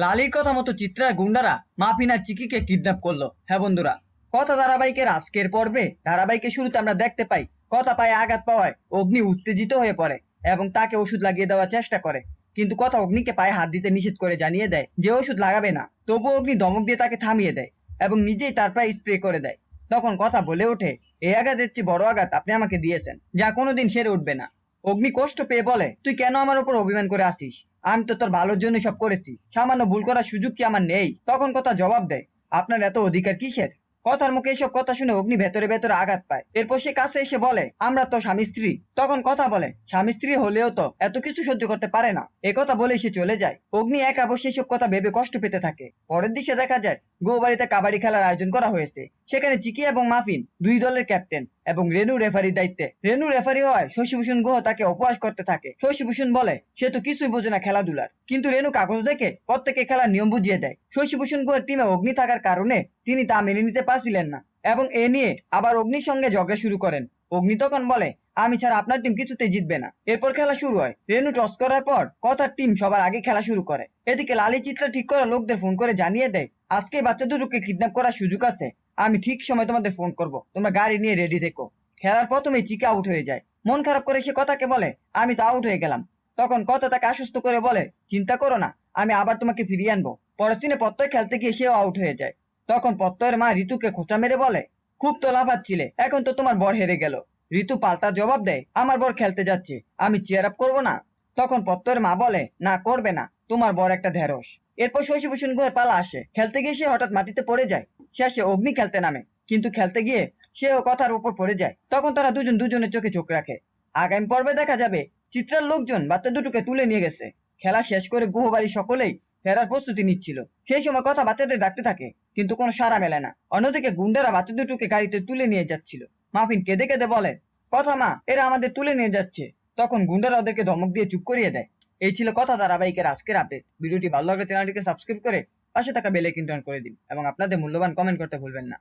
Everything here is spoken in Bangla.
লালির কথা মতো চিত্রার গুন্ডারা মাফিন আর চিকিকে কিডন্যাপ করলো। হ্যাঁ বন্ধুরা, কথা ধারাবাহিকের আজকের পর্বে ধারাবাহিকের শুরুতে আমরা দেখতে পাই কথা পায়ে আঘাত পাওয়ায় অগ্নি উত্তেজিত হয়ে পড়ে এবং তাকে ওষুধ লাগিয়ে দেওয়ার চেষ্টা করে, কিন্তু কথা অগ্নিকে পায়ে হাত দিতে নিষেধ করে জানিয়ে দেয় যে ওষুধ লাগাবে না। তবুও অগ্নি ধমক দিয়ে তাকে থামিয়ে দেয় এবং নিজেই তার পায়ে স্প্রে করে দেয়। তখন কথা বলে ওঠে, এই আঘাতের চেয়ে বড় আঘাত আপনি আমাকে দিয়েছেন, যা কোনোদিন সেরে উঠবে না। অগ্নি কষ্ট পেয়ে বলে, তুই কেন আমার উপর অভিমান করে আসিস? আমি তো তোর ভালোর জন্য সব করেছি, সামান্য ভুল করার সুযোগ কি আমার নেই? তখন কথা জবাব দেয়, আপনার এত অধিকার কিসের? কথার মুখে এইসব কথা শুনে অগ্নি ভেতরে ভেতরে আঘাত পায়। এরপর সে কাছে এসে বলে, আমরা তো স্বামী স্ত্রী। তখন কথা বলে, স্বামী স্ত্রী হলেও তো এত কিছু সহ্য করতে পারে না। কথা বলে সে চলে যায়। অগ্নি একা বসে এসব কথা ভেবে কষ্ট পেতে থাকে। পরের দিকে দেখা যায় গৌবাড়িতে কাবাডি খেলার আয়োজন করা হয়েছে। সেখানে চিকি এবং মাফিন দুই দলের ক্যাপ্টেন এবং রেনু রেফারির দায়িত্বে। রেনু রেফারি হওয়ায় শশীভূষণ গুহ তাকে উপহাস করতে থাকে। শশীভূষণ বলে সে তো কিছুই বোঝে না খেলাধুলার, কিন্তু রেনু কাগজ দেখে প্রত্যেকে খেলার নিয়ম বুঝিয়ে দেয়। শশীভূষণ গুহের টিমে অগ্নি থাকার কারণে তিনি তা মেনে নিতে পারছিলেন না এবং এ নিয়ে আবার অগ্নির সঙ্গে ঝগড়া শুরু করেন। অগ্নি তখন বলে, আমি ছাড়া আপনার টিম কিছুতেই জিতবে না। এরপর খেলা শুরু হয়। রেনু টস করার পর কথার টিম সবার আগে খেলা শুরু করে। এদিকে লালি চিত্রা ঠিক করা লোকদের ফোন করে জানিয়ে দেয়, আজকে বাচ্চা দুটোকে কিডন্যাপ করার সুযোগ আছে। আমি ঠিক সময় তোমাদের ফোন করব, তোমরা গাড়ি নিয়ে রেডি থেকো। খেলার প্রথমেই চিকা আউট হয়ে যায়। মন খারাপ করে সে কথাকে বলে, আমি তো আউট হয়ে গেলাম। তখন কথা তাকে আশ্বস্ত করে বলে, চিন্তা করো না, আমি আবার তোমাকে ফিরিয়ে আনবো। পরের দিনে প্রত্যয় খেলতে গিয়ে সেও আউট হয়ে যায়। তখন প্রত্যয়ের মা ঋতুকে খোঁচা মেরে বলে, খুব তো লাফাচ্ছিলে, এখন তো তোমার বর হেরে গেল। ঋতু পাল্টা জবাব দেয়, আমার বর খেলতে যাচ্ছে, আমি চেয়ার আপ করবো না? তখন প্রত্যয়ের মা বলে, না করবে না, তোমার বর একটা ঢেঁড়স। এরপর শশীভূষণ গুহের পালা আসে। খেলতে গিয়ে সে হঠাৎ মাটিতে পড়ে যায়। শেষে অগ্নি খেলতে নামে, কিন্তু খেলতে গিয়ে সেও কথার উপর পড়ে যায়। তখন তারা দুজন দুজনের চোখে চোখ রাখে। আগামী পর্বে দেখা যাবে চিত্রার লোকজন বাচ্চা দুটোকে তুলে নিয়ে গেছে। খেলা শেষ করে গুহবাড়ির সকলেই ফেরার প্রস্তুতি নিচ্ছিল। সেই সময় কথা বাচ্চাদের ডাকতে থাকে, কিন্তু কোনো সাড়া মেলে না। অন্যদিকে গুন্ডারা বাচ্চা দুটোকে গাড়িতে তুলে নিয়ে যাচ্ছিল। মাফিন কেঁদে কেঁদে বলে, কথা মা, এরা আমাদের তুলে নিয়ে যাচ্ছে। তখন গুন্ডারা ওদেরকে ধমক দিয়ে চুপ করিয়ে দেয়। এই ছিল কথা ধারাবাহিকের আজকের আপডেট। ভিডিওটি ভালো লাগলে চ্যানেলটিকে সাবস্ক্রাইব করে পাশে থাকা বেল আইকনটি অন করে দিন এবং আপনাদের মূল্যবান কমেন্ট করতে ভুলবেন না।